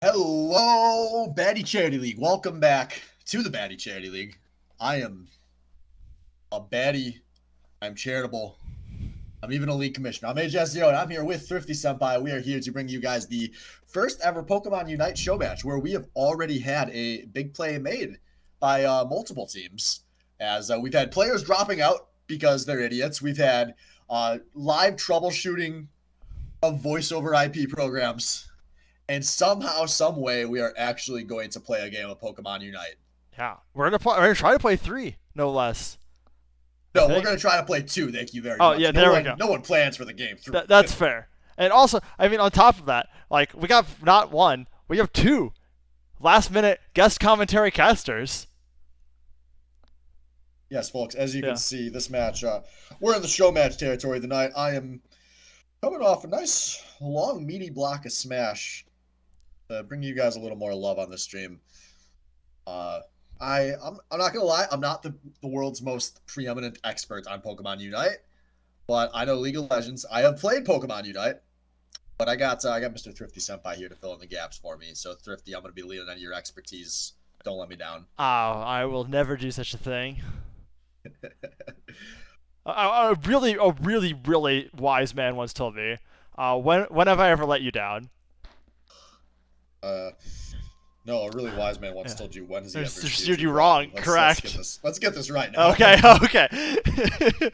Hello, Baddy Charity League. Welcome back to the Baddy Charity League. I am a baddie. I'm charitable. I'm even a league commissioner. I'm AJSDO, and I'm here with Thrifty Senpai. We are here to bring you guys the first ever Pokemon Unite show match, where we have already had a big play made by multiple teams. As we've had players dropping out because they're idiots. We've had live troubleshooting of voice over IP programs. And somehow, some way, we are actually going to play a game of Pokemon Unite. Yeah, we're gonna try to play 3, no less. No, we're going to try to play 2. Thank you very Oh much. yeah, there we go. No one plans for the game 3. That's fair. And also, I mean, on top of that, like we got not one, we have 2 last-minute guest commentary casters. Yes, folks. As you can see, this match, we're in the show match territory tonight. I am coming off a nice, long, meaty block of Smash. Bring you guys a little more love on the stream. I'm not gonna lie, I'm not the world's most preeminent expert on Pokemon Unite, but I know League of Legends. I have played Pokemon Unite, but I got Mr. Thrifty Senpai here to fill in the gaps for me. So Thrifty, I'm gonna be leaning on your expertise. Don't let me down. Oh, I will never do such a thing. A really wise man once told me, when have I ever let you down? No, a really wise man once told you, when has he ever steered you wrong? Correct. Let's get this right now. Okay. It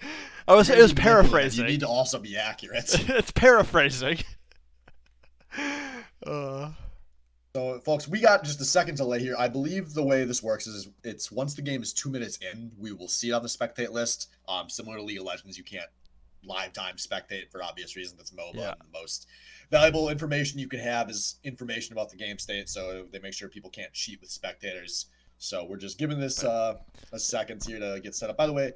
was paraphrasing. You need to also be accurate. It's paraphrasing. So, folks, we got just a second delay here. I believe the way this works is it's once the game is 2 minutes in, we will see it on the spectate list. Similar to League of Legends, you can't live time spectate for obvious reasons. It's MOBA, and the most valuable information you can have is information about the game state, so they make sure people can't cheat with spectators. So we're just giving this a second here to get set up. By the way,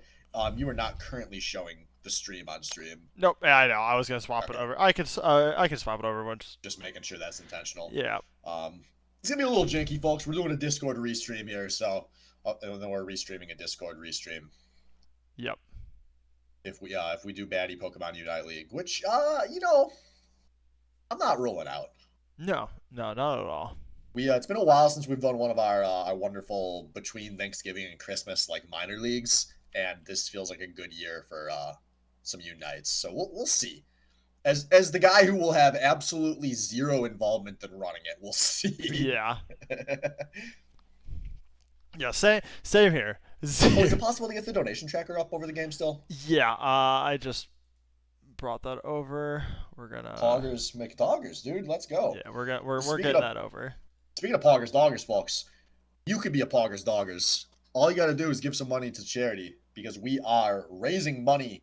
you are not currently showing the stream on stream. Nope, I know. I was gonna swap it over. I can swap it over once. Just making sure that's intentional. Yeah. It's gonna be a little janky, folks. We're doing a Discord restream here, so and then we're restreaming a Discord restream. Yep. If we do Baddy Pokemon Unite League, which I'm not ruling out. No, not at all. It's been a while since we've done one of our wonderful between Thanksgiving and Christmas like minor leagues, and this feels like a good year for some Unites. So we'll see. As the guy who will have absolutely zero involvement in running it, we'll see. Yeah. Yeah. Same here. Is it possible to get the donation tracker up over the game still? Yeah. I just brought that over. We're gonna Poggers McDoggers, dude. Let's go. Yeah, we're getting that over. Speaking of Poggers Doggers, folks, you could be a Poggers Doggers. All you got to do is give some money to charity because we are raising money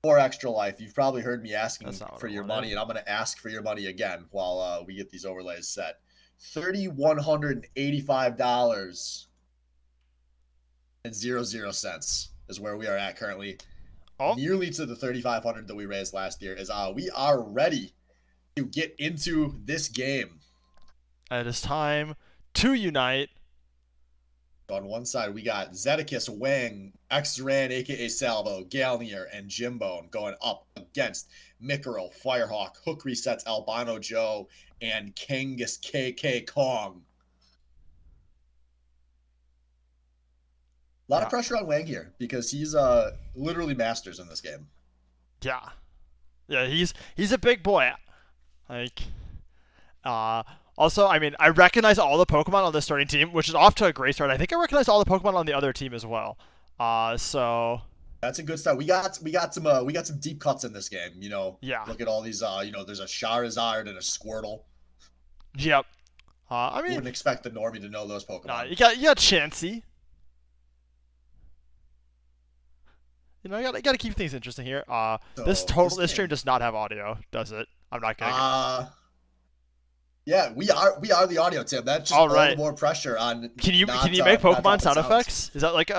for Extra Life. You've probably heard me asking for your money, and I'm going to ask for your money again while we get these overlays set. $3,185.00 is where we are at currently. Nearly to the $3,500 that we raised last year. We are ready to get into this game. It is time to unite. On one side, we got Zeticus, Wang, X-Ran, a.k.a. Salvo, Galnier, and Jimbone going up against Mikaro, Firehawk, Hook Resets, Albino Joe, and Kangas KK Kong. A lot of pressure on Wang here because he's literally masters in this game. Yeah. Yeah, he's a big boy. Also, I mean, I recognize all the Pokemon on the starting team, which is off to a great start. I think I recognize all the Pokemon on the other team as well. So that's a good start. We got some deep cuts in this game. Yeah. Look at all these. There's a Charizard and a Squirtle. Yep. I mean, wouldn't expect the normie to know those Pokemon. You got Chansey. You gotta keep things interesting here. This stream does not have audio, does it? I'm not kidding. Yeah, we are the audio team. That's just all the more pressure on. Can you make Pokemon sound effects? Is that like Do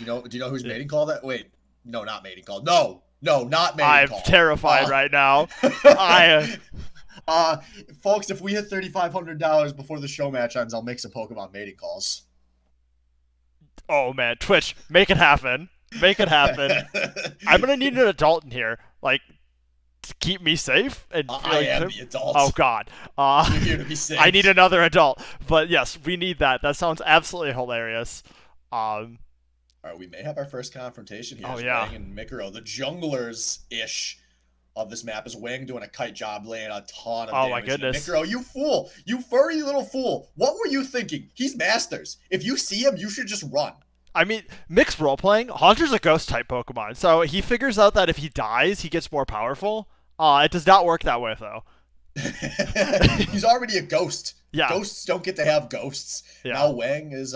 you know who's mating call that? Wait, no, not mating call. No, not mating call. I'm terrified right now. Folks, if we hit $3,500 before the show match ends, I'll make some Pokemon mating calls. Oh man, Twitch, make it happen. Make it happen. I'm gonna need an adult in here. Like, to keep me safe and I feeling am good. the Oh adult. God. You're here to be I need saved. another adult. But yes, we need that. That sounds absolutely hilarious. Um, All right, we may have our first confrontation here oh as yeah. Wang and Mikuro, the junglers ish of this map, is Wang doing a kite job, laying a ton of Oh my damage into goodness. Mikuro. You fool! You furry little fool! What were you thinking? He's Masters. If you see him, you should just run. I mean, mixed role playing. Haunter's a ghost type Pokemon, so he figures out that if he dies, he gets more powerful. It does not work that way though. He's already a ghost. Yeah, Ghosts don't get to have ghosts. yeah. Now Wang is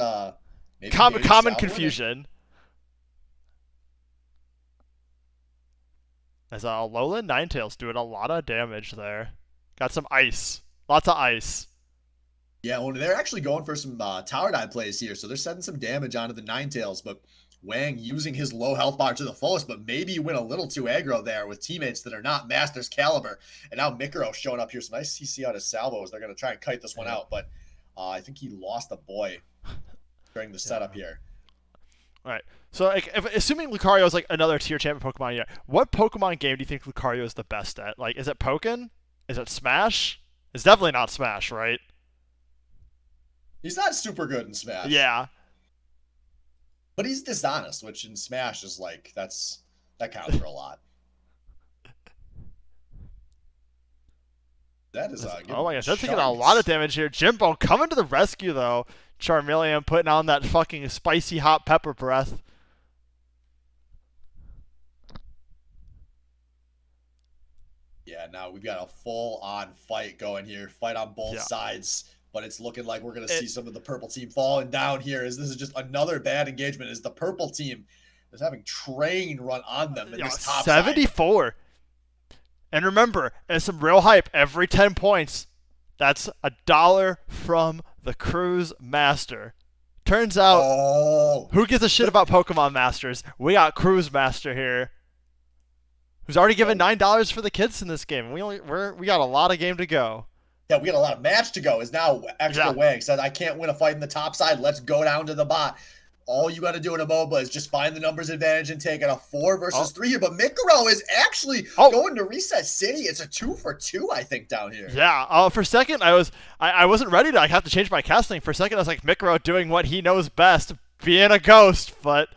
maybe Common winning. confusion. As Alolan Ninetales doing a lot of damage there. Got some ice. Lots of ice. Yeah, well, they're actually going for some tower dive plays here, so they're sending some damage onto the Ninetales, but Wang using his low health bar to the fullest, but maybe you went a little too aggro there with teammates that are not Masters caliber. And now Mikuro showing up here. Some nice CC out of salvos. They're going to try and kite this one Yep. out, but I think he lost a boy during the setup Yeah. here. All right. So, like, assuming Lucario is like another tier champion Pokemon, yeah. What Pokemon game do you think Lucario is the best at? Like, is it Pokken? Is it Smash? It's definitely not Smash, right? He's not super good in Smash, Yeah. but he's dishonest, which in Smash is like, that counts for a lot. That is Oh my giving gosh, that's taking a lot of chunks. damage here. Jimbo coming to the rescue though. Charmeleon putting on that fucking spicy hot pepper breath. Yeah, now we've got a full-on fight going here. Fight on both Yeah. sides, but it's looking like we're going to It, see some of the purple team falling down here as this is just another bad engagement as the purple team is having train run on them in yeah, this top side. 74. And remember, it's some real hype every 10 points. That's $1 from the Cruise Master. Turns out, Oh, who gives a shit about Pokemon Masters? We got Cruise Master here, who's already given $9 for the kids in this game. We got a lot of game to go. yeah, we got a lot of match to go. Is now extra Yeah. Wang says, I can't win a fight in the top side. Let's go down to the bot. All you got to do in a MOBA is just find the numbers advantage and take it a 4 versus 3 here. But Mikuro is actually going to Reset City. It's a 2 for 2, I think, down here. Yeah. For a second, I wasn't ready to have to change my casting. For a second, I was like Mikuro doing what he knows best, being a ghost, but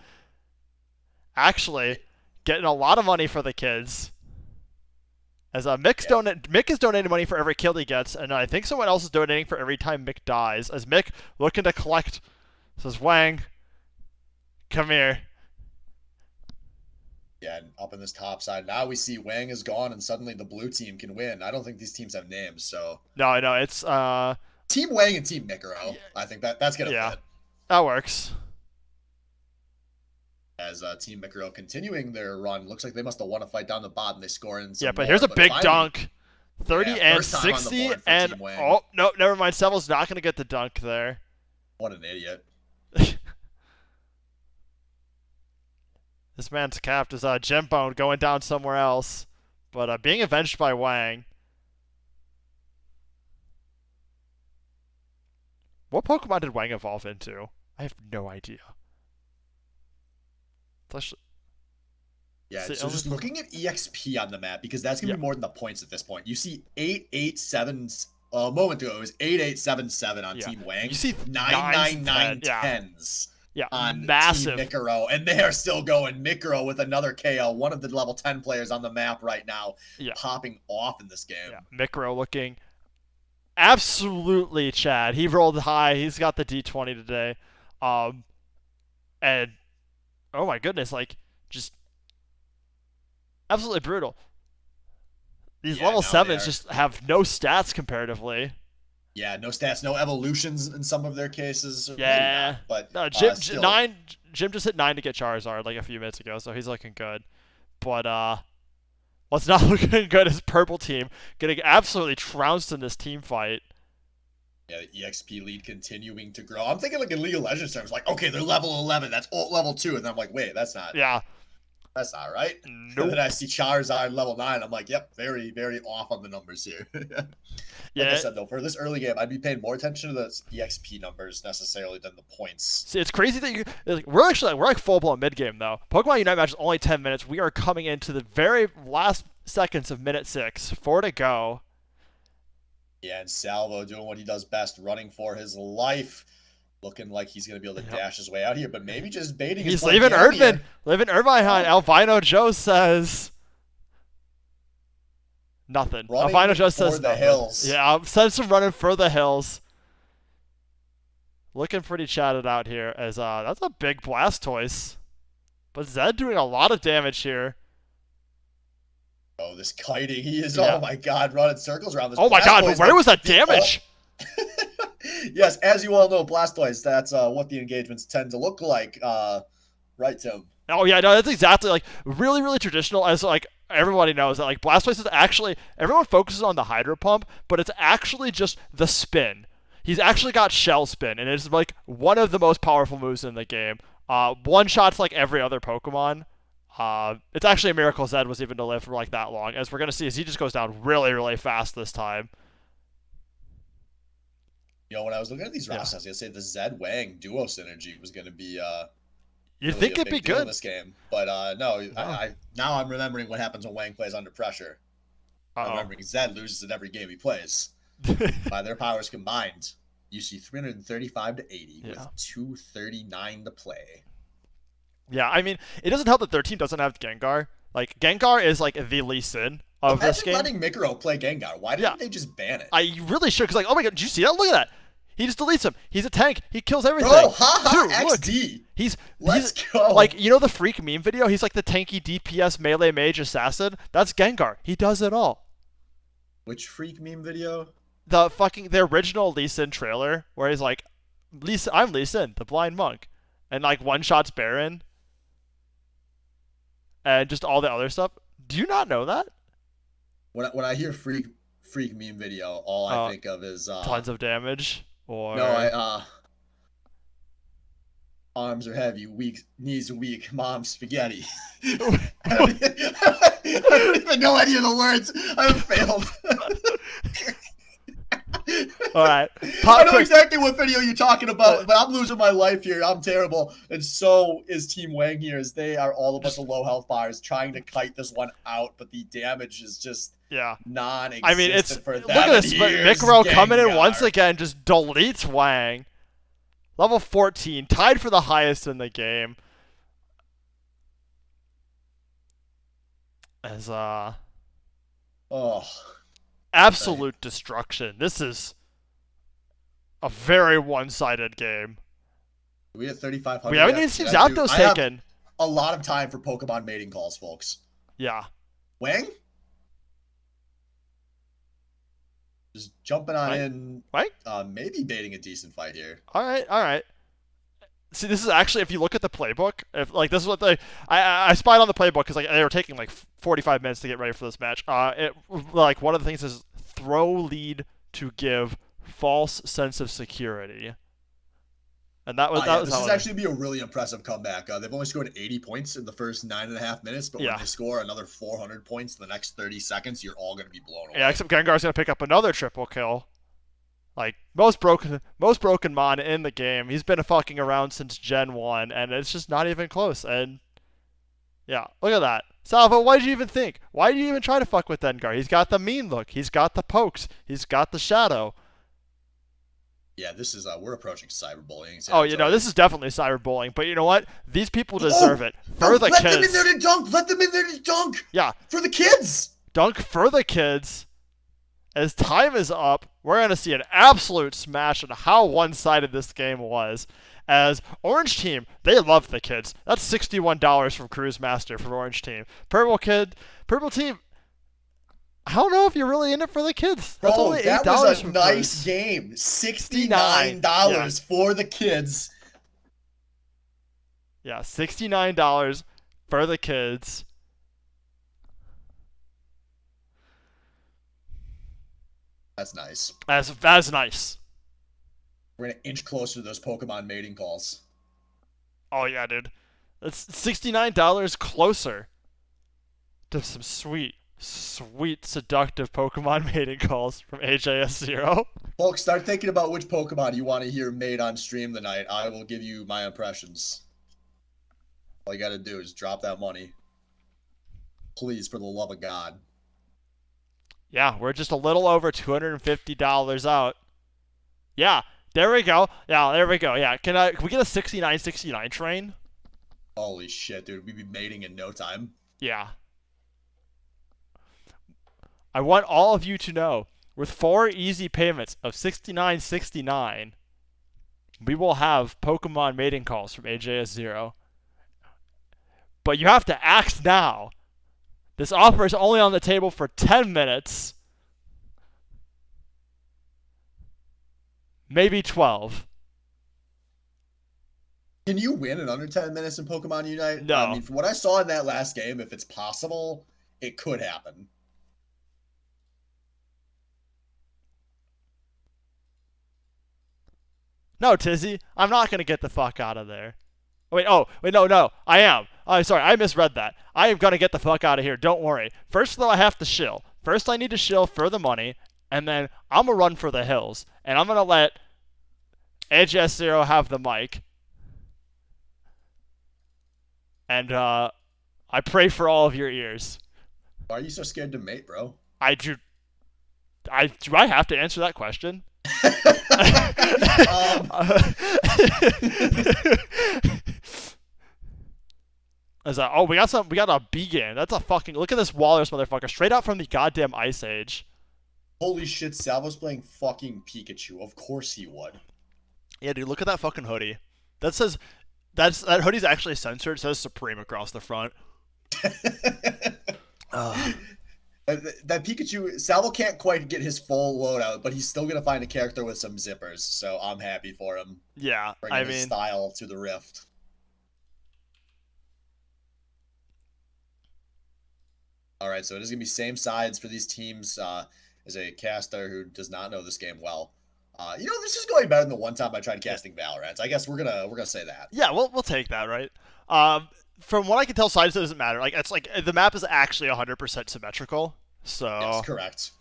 actually getting a lot of money for the kids. As Mick is donating money for every kill he gets, and I think someone else is donating for every time Mick dies. As Mick looking to collect, says Wang, come here. Yeah, and up in this top side. Now we see Wang is gone, and suddenly the blue team can win. I don't think these teams have names, so No, it's Team Wang and Team Mikuro. I think that's gonna yeah, fit. that works. As Team Mikuro continuing their run, looks like they must have won a fight down the bottom. They score in some Yeah, but more, here's a big finally, dunk. 30 yeah, and first time on the 60, board for and Team Wang. oh no, never mind. Sevel's not gonna get the dunk there. What an idiot! This man's capped is Gembone going down somewhere else, but being avenged by Wang. What Pokemon did Wang evolve into? I have no idea. Yeah, See, so just looking at EXP on the map, because that's going to be more than the points at this point. You see 887, a moment ago, it was 8877 on Team Wang. You see 99910s on massive. Team Mikuro, and they are still going. Mikuro with another KO, one of the level 10 players on the map right now, popping off in this game. Yeah, Mikuro looking absolutely Chad. He rolled high. He's got the D20 today. And oh my goodness, like just absolutely brutal. These level 7s just have no stats comparatively. Yeah, no stats, no evolutions in some of their cases. Yeah, but no, Jim just hit 9 to get Charizard like a few minutes ago, so he's looking good. But what's not looking good is Purple Team getting absolutely trounced in this team fight. Yeah, the EXP lead continuing to grow. I'm thinking like in League of Legends terms, like, okay, they're level 11, that's ult level 2, and then I'm like, wait, that's not. Yeah. That's not right. Nope. And then I see Charizard level 9. I'm like, yep, very, very off on the numbers here. Like I said, though, for this early game, I'd be paying more attention to the EXP numbers necessarily than the points. See, it's crazy that we're like full blown mid game though. Pokemon Unite match is only 10 minutes. We are coming into the very last seconds of minute 6. 4 to go. Yeah, and Salvo doing what he does best, running for his life. Looking like he's going to be able to Yep. dash his way out here, but maybe just baiting his He's boy leaving Cam Erdman. here. Leaving Erdman behind. Oh. Albino Joe says nothing. Albino Running Joe for says the nothing. hills. Yeah, sends him running for the hills. Looking pretty chatted out here as that's a big Blastoise. But Zed doing a lot of damage here. Oh, this kiting. He is, Yeah. oh my god, running circles around this Oh my god, but where was that damage? Yes, as you all know, Blastoise, that's what the engagements tend to look like. Right, Tim? Oh yeah, no, that's exactly like really, really traditional. As like everybody knows that like Blastoise is actually everyone focuses on the Hydro Pump, but it's actually just the spin. He's actually got Shell Spin, and it's like one of the most powerful moves in the game. One shots like every other Pokemon. It's actually a miracle Zed was even to live for like that long, as we're gonna see as he just goes down really, really fast this time. You know, when I was looking at these rosters, I was gonna say the Zed Wang duo synergy was gonna be You really think a it'd big be deal in good? this game, but no, No. I now I'm remembering what happens when Wang plays under pressure. I'm Uh remembering Zed loses in every game he plays. oh. By their powers combined, you see 335 to 80 Yeah. with 239 to play. Yeah, I mean, it doesn't help that their team doesn't have Gengar. Like, Gengar is like the Lee Sin of this game. Letting Mikro play Gengar. Why didn't they just ban it? I really should, because like, oh my god, did you see that? Look at that. He just deletes him. He's a tank. He kills everything. Bro, haha, Dude, look. XD. Let's go. Like, you know the Freak meme video? He's like the tanky DPS melee mage assassin. That's Gengar. He does it all. Which Freak meme video? The original Lee Sin trailer, where he's like, I'm Lee Sin, the blind monk, and like one shots Baron, and just all the other stuff. Do you not know that? When I hear Freak meme video, all I think of is tons of damage. Or no, arms are heavy, weak, knees weak, mom spaghetti. I don't even know any of the words. I've failed. All right. I know exactly what video you're talking about, but I'm losing my life here. I'm terrible. And so is Team Wang here, as they are all a bunch of low health bars trying to kite this one out, but the damage is just non-existent. I mean, it's for that. Look at this. Mikro coming in once again, just deletes Wang. Level 14, tied for the highest in the game. As absolute destruction. This is a very one-sided game. We have 3,500. We haven't even seen Zapdos taken. A lot of time for Pokemon mating calls, folks. Yeah. Wang? Just jumping on in. Right? Maybe baiting a decent fight here. All right. See, this is actually, if you look at the playbook, if like this is what I spied on the playbook because like they were taking like 45 minutes to get ready for this match. Like one of the things is throw lead to give false sense of security, and that was this is actually be a really impressive comeback. They've only scored 80 points in the first 9.5 minutes, but when they score another 400 points in the next 30 seconds, you're all going to be blown away. Yeah, except Gengar's going to pick up another triple kill. Like, most broken mon in the game. He's been fucking around since Gen 1, and it's just not even close. And, yeah, look at that. Salvo, what did you even think? Why did you even try to fuck with Dengar? He's got the mean look. He's got the pokes. He's got the shadow. Yeah, this is, we're approaching cyberbullying. Oh, you know, this is definitely cyberbullying. But you know what? These people deserve it. For the kids. Let them in there to dunk. Let them in there to dunk. Yeah. For the kids. Dunk for the kids. As time is up, we're going to see an absolute smash on how one-sided this game was. As Orange Team, they love the kids. That's $61 from Cruise Master for Orange Team. Purple Team, I don't know if you're really in it for the kids. That's only $8 that was a Cruise. nice game. $69 for the kids. Yeah, $69 for the kids. That's nice. That's nice. We're going to inch closer to those Pokemon mating calls. Oh, yeah, dude. That's $69 closer to some sweet, seductive Pokemon mating calls from AJS0. Folks, start thinking about which Pokemon you want to hear made on stream tonight. I will give you my impressions. All you got to do is drop that money. Please, for the love of God. Yeah, we're just a little over $250 out. Yeah, there we go. Yeah, there we go. Yeah, can we get a 6969 train? Holy shit, dude. We'd be mating in no time. Yeah. I want all of you to know, with 4 easy payments of 6969, we will have Pokemon mating calls from AJS0. But you have to act now. This offer is only on the table for 10 minutes, maybe 12. Can you win in under 10 minutes in Pokemon Unite? I No. mean, from what I saw in that last game, if it's possible, it could happen. No, Tizzy, I'm not going to get the fuck out of there. Wait, no, I am. I'm sorry, I misread that. I am going to get the fuck out of here, don't worry. First, though, I have to shill. First, I need to shill for the money, and then I'm going to run for the hills, and I'm going to let AGS0 have the mic. And I pray for all of your ears. Why are you so scared to mate, bro? Do I have to answer that question? Is that, oh, we got a Began. That's a fucking, look at this Walrus motherfucker, straight out from the goddamn Ice Age. Holy shit, Salvo's playing fucking Pikachu. Of course he would. Yeah, dude, look at that fucking hoodie. That says, that hoodie's actually censored. It says Supreme across the front. That Pikachu, Salvo can't quite get his full loadout, but he's still gonna find a character with some zippers. So I'm happy for him. Yeah, Bringing his style to the Rift. All right, so it is gonna be same sides for these teams. As a caster who does not know this game well, this is going better than the one time I tried casting Valorant. I guess we're gonna say that. Yeah, we'll take that, right? From what I can tell, sides doesn't matter. Like it's like the map is actually 100% symmetrical. So Yes, correct.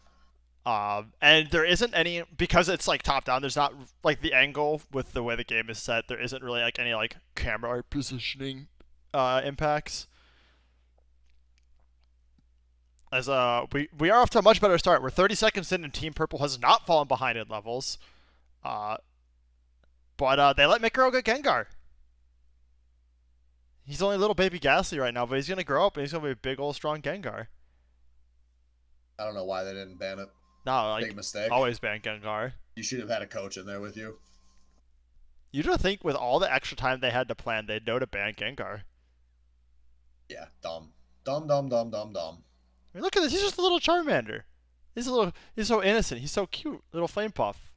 And there isn't any, because it's like top down. There's not like the angle with the way the game is set. There isn't really like any like camera positioning impacts. As we are off to a much better start. We're 30 seconds in, and Team Purple has not fallen behind in levels. But they let Mikro get Gengar. He's only a little baby Ghastly right now, but he's gonna grow up and he's gonna be a big old strong Gengar. I don't know why they didn't ban it. No, like Big mistake. always ban Gengar. You should have had a coach in there with you. You don't think with all the extra time they had to plan, they'd know to ban Gengar? Yeah, dumb. Dumb. I mean, look at this. He's just a little Charmander. He's so innocent. He's so cute. Little Flame Puff.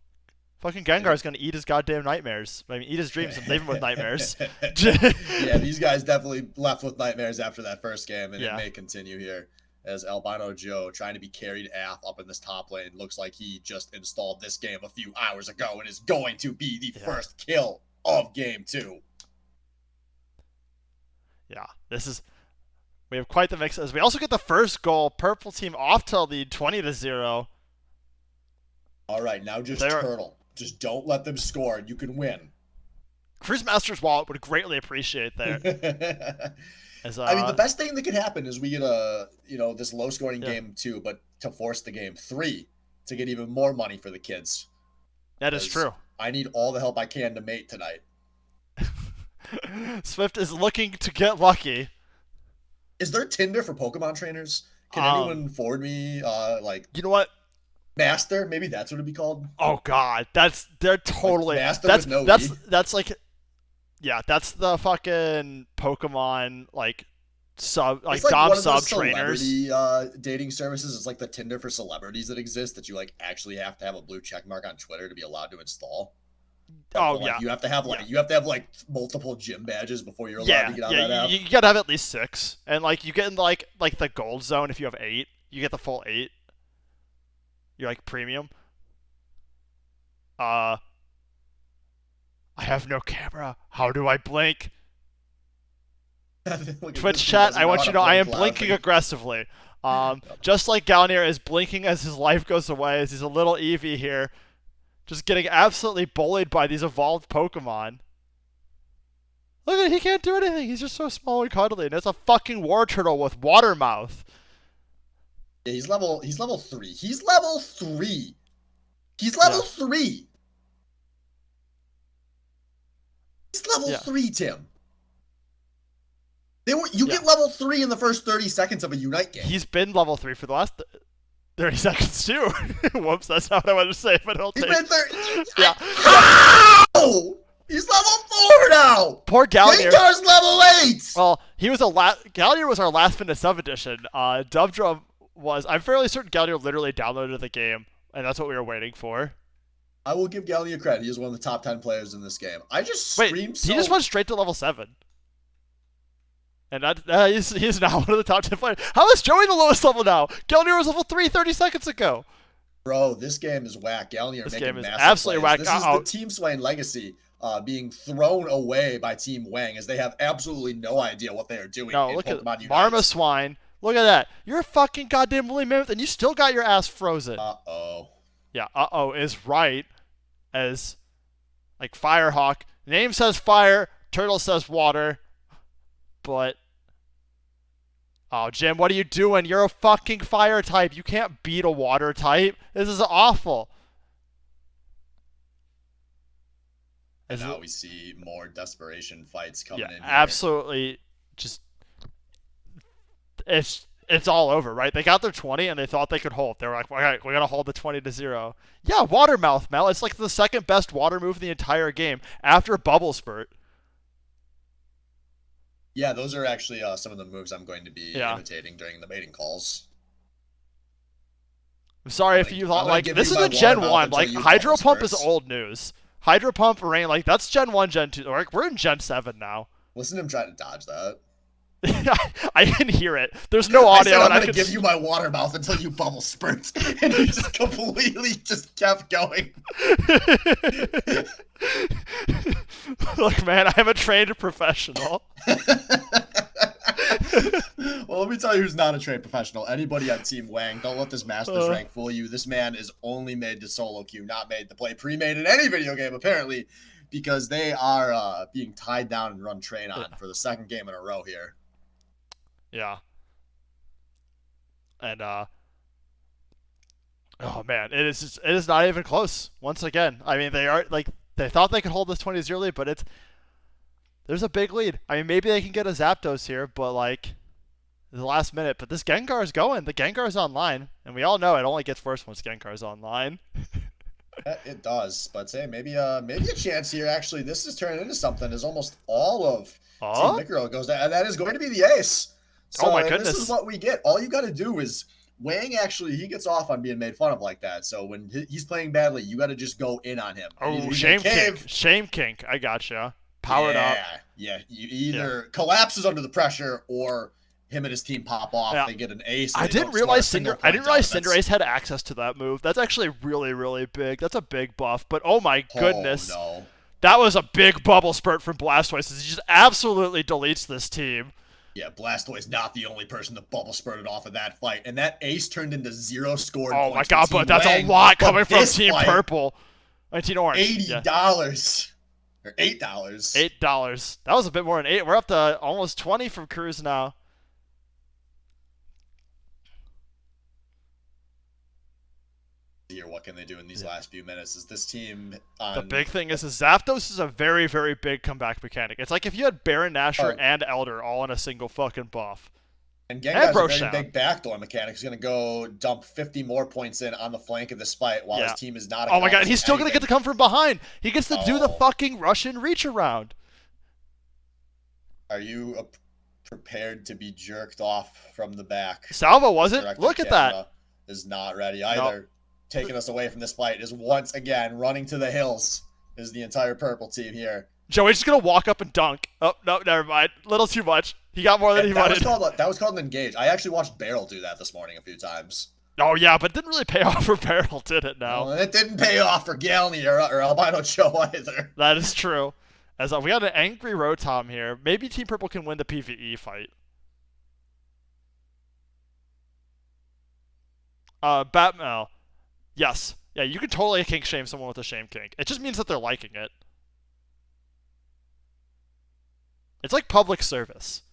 Fucking Gengar's gonna eat his goddamn nightmares. I mean, eat his dreams and leave him with nightmares. Yeah, these guys definitely left with nightmares after that first game, and it may continue here. As Albino Joe, trying to be carried AF up in this top lane, looks like he just installed this game a few hours ago and is going to be the first kill of game 2. Yeah, we have quite the mix. As we also get the first goal, Purple team off to a lead 20-0. All right, now just turtle. Just don't let them score, and you can win. Cruise Master's Wallet would greatly appreciate that. I mean, the best thing that could happen is we get this low-scoring game 2, but to force the game 3 to get even more money for the kids. That is true. I need all the help I can to mate tonight. Swift is looking to get lucky. Is there Tinder for Pokemon trainers? Can anyone forward me, you know what? Master? Maybe that's what it'd be called. Oh God, they're totally like Master that's with no that's like, yeah, that's the fucking Pokemon like sub like dom sub trainers. Dating services. It's like the Tinder for celebrities that exists that you like actually have to have a blue check mark on Twitter to be allowed to install. You have to have like multiple gym badges before you're allowed to get on that app. You gotta have at least 6, and like you get in like the gold zone if you have 8. You get the full 8. You're like premium. I have no camera. How do I blink? Twitch chat, I want you to know I am blinking aggressively. Just like Galnier is blinking as his life goes away, as he's a little Eevee here. Just getting absolutely bullied by these evolved Pokemon. Look at it, he can't do anything. He's just so small and cuddly. And it's a fucking war turtle with water mouth. Yeah, he's level 3. He's level 3. He's Yeah. level 3. He's level Yeah. 3, Tim. You Yeah. get level 3 in the first 30 seconds of a Unite game. He's been level 3 for the last 30 seconds too. Whoops, that's not what I wanted to say, but it'll He's take. been 30. Yeah. Yeah. How? He's level 4 now. Poor Gallier. Gengar's level 8. Well, he was Gallier was our last Fitness Sub edition. Dubdrum was. I'm fairly certain Gallier literally downloaded the game, and that's what we were waiting for. I will give Gallia credit. He is one of the top 10 players in this game. I just Wait, screamed he just went straight to level 7. And he's now one of the top 10 players. How is Joey the lowest level now? Gallier was level 3 30 seconds ago. Bro, this game is whack. Gallia are This making game is massive absolutely plays. whack. This is the Team Swain legacy being thrown away by Team Wang as they have absolutely no idea what they are doing No, in look Pokemon at Unite. Marma Swine. Look at that. You're a fucking goddamn woolly mammoth, and you still got your ass frozen. Uh-oh. Yeah, uh-oh is right. As, like, Firehawk. Name says fire, Turtle says water. But, oh, Jim, what are you doing? You're a fucking fire type. You can't beat a water type. This is awful. And now we see more desperation fights coming in here. Absolutely. Just, it's all over, right? They got their 20 and they thought they could hold. They were like, all right, we're going to hold the 20 to 0. Yeah, Water Mouth, Mel. It's like the second best water move in the entire game after Bubble Spurt. Yeah, those are actually some of the moves I'm going to be imitating during the mating calls. I'm sorry if you thought, like, this is a Gen 1. Like, Hydro Pump is old news. Hydro Pump, Rain, like, that's Gen 1, Gen 2. Like, we're in Gen 7 now. Listen to him try to dodge that. I can hear it. There's no audio. I'm going to give you my water mouth until you bubble spurt. And he just completely just kept going. Look, man, I'm a trained professional. Well, let me tell you who's not a trained professional. Anybody on Team Wang. Don't let this Masters rank fool you. This man is only made to solo queue, not made to play pre-made in any video game, apparently, because they are being tied down and run train on for the second game in a row here. Yeah. And oh man, it is not even close. Once again, I mean they thought they could hold this 20-0 lead, but there's a big lead. I mean maybe they can get a Zapdos here, but like the last minute. But this Gengar is going. The Gengar is online, and we all know it only gets worse once Gengar is online. It does, but hey, maybe a chance here. Actually, this is turning into something. Is almost all of Team Micro goes down, and that is going to be the ace. So, oh my goodness! This is what we get. All you got to do is Wang. Actually, he gets off on being made fun of like that. So when he's playing badly, you got to just go in on him. Oh, shame kink! Shame kink! I gotcha. Powered up. Yeah. You either collapses under the pressure or him and his team pop off. Yeah. They get an ace. I didn't realize Cinderace had access to that move. That's actually really, really big. That's a big buff. But oh my goodness, no. That was a big bubble spurt from Blastoise. He just absolutely deletes this team. Yeah, Blastoise not the only person that bubble spurted off of that fight, and that ace turned into 0 scored. Oh my god, but that's a lot coming from Team Purple. Team Orange. $80. Or $8. $8. That was a bit more than 8. We're up to almost 20 from Cruz now. Here, what can they do in these last few minutes? Is this team the big thing is Zapdos is a very, very big comeback mechanic. It's like if you had Baron Nashor and Elder all in a single fucking buff. And Gengar's a very big backdoor mechanic. He's going to go dump 50 more points in on the flank of this fight while his team is not. Oh my god, he's still going to get to come from behind. He gets to do the fucking Russian reach around. Are you prepared to be jerked off from the back? Salvo wasn't. Look at that. Is not ready either. Nope. Taking us away from this fight is once again running to the hills. Is the entire purple team here? Joey's just gonna walk up and dunk. Oh no, never mind. Little too much. He got more than he wanted. That was called an engage. I actually watched Barrel do that this morning a few times. Oh yeah, but it didn't really pay off for Barrel, did it? Now. Well, it didn't pay off for Galney or Albino Joe either. That is true. As we got an angry Rotom here. Maybe Team Purple can win the PvE fight. Batmel. Yes. Yeah, you can totally kink shame someone with a shame kink. It just means that they're liking it. It's like public service.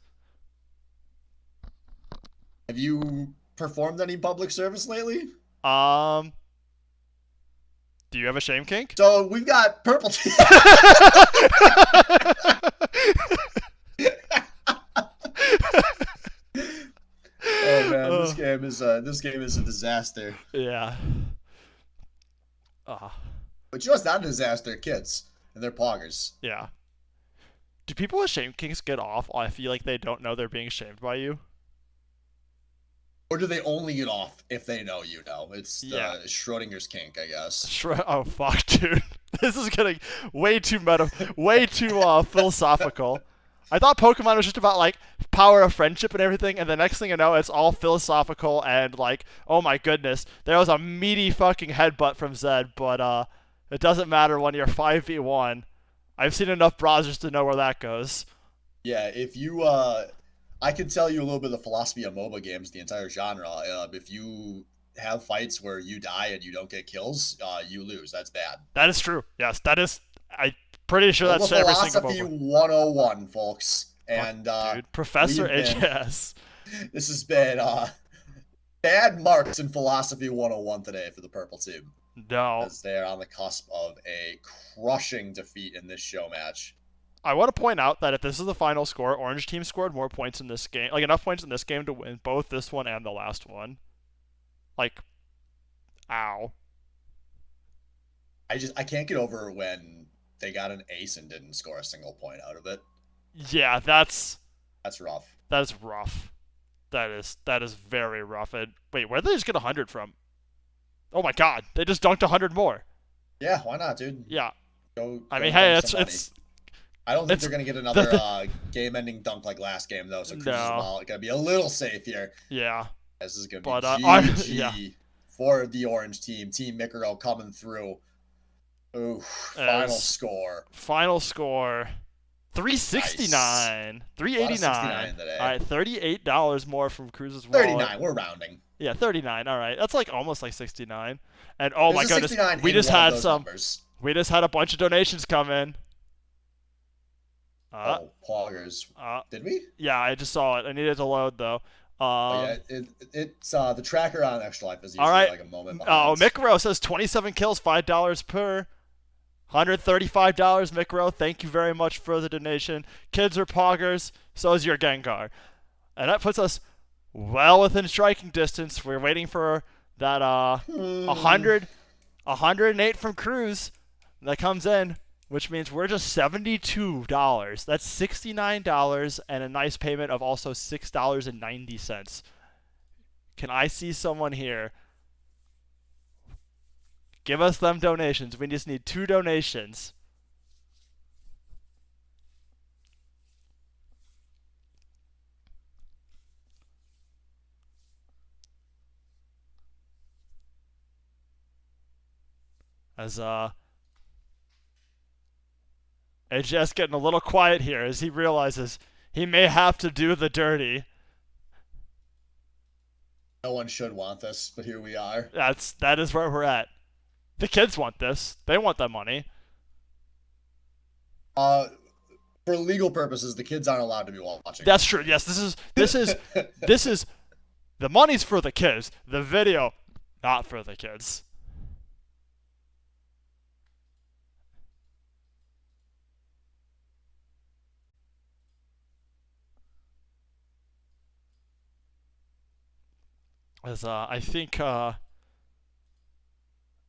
Have you performed any public service lately? Um, do you have a shame kink? So we've got purple. Oh man, uh, this game is a disaster. yeah. Uh, But you know, it's not a disaster, kids and their poggers. yeah. Do people with shame kinks get off? I feel like they don't know they're being shamed by you. Or do they only get off if they know you know? It's Yeah. the Schrodinger's kink, I guess. Oh fuck, dude. This is getting way too way too philosophical. I thought Pokemon was just about like power of friendship and everything, and the next thing I know, it's all philosophical and like, oh my goodness, there was a meaty fucking headbutt from Zed, but it doesn't matter when you're 5v1. I've seen enough browsers to know where that goes. Yeah, if you I could tell you a little bit of the philosophy of MOBA games, the entire genre. If you have fights where you die and you don't get kills, you lose. That's bad. That is true. Yes, that is. I'm pretty sure MOBA that's every single philosophy MOBA. 101, folks. Fuck, And dude. Professor we've been HS. this has been bad marks in philosophy 101 today for the purple team, No. as they are on the cusp of a crushing defeat in this show match. I want to point out that if this is the final score, Orange team scored more points in this game, like enough points in this game to win both this one and the last one. Like, ow. I can't get over when they got an ace and didn't score a single point out of it. Yeah, That's rough. that is rough. That is very rough. And wait, where did they just get 100 from? Oh my god, they just dunked 100 more. Yeah, why not, dude? Yeah, Go. I Go mean, hey, dunk some money. it's I don't think it's they're gonna get another the game-ending dunk like last game though. So Cruz is no, gonna be a little safe here. yeah, This is gonna be but GG yeah, for the orange team. Team Mikaro coming through. Ooh, final as score. final score. Nice. 369, A lot of 389. 69 today. All right, $38 more from Cruz's wallet. 39. We're rounding. Yeah, 39. All right, that's like almost like 69. And oh my There's a goodness, 69 we in just one of had those some. numbers. We just had a bunch of donations come in. Oh, poggers. Did we? Yeah, I just saw it. I needed to load though. Oh yeah, it's the tracker on Extra Life is All usually right. like a moment Oh, behind. Mikro says 27 kills, $5 per. $135, Mikro. Thank you very much for the donation. Kids are poggers, so is your Gengar. And that puts us well within striking distance. We're waiting for that 108 from Cruz that comes in, which means we're just $72. That's $69 and a nice payment of also $6.90. Can I see someone here? Give us them donations. We just need 2 donations. As AJS getting a little quiet here as he realizes he may have to do the dirty. No one should want this, but here we are. That is where we're at. The kids want this. They want that money. For legal purposes, the kids aren't allowed to be watching. That's true. Yes, this is the money's for the kids. The video, not for the kids. As I think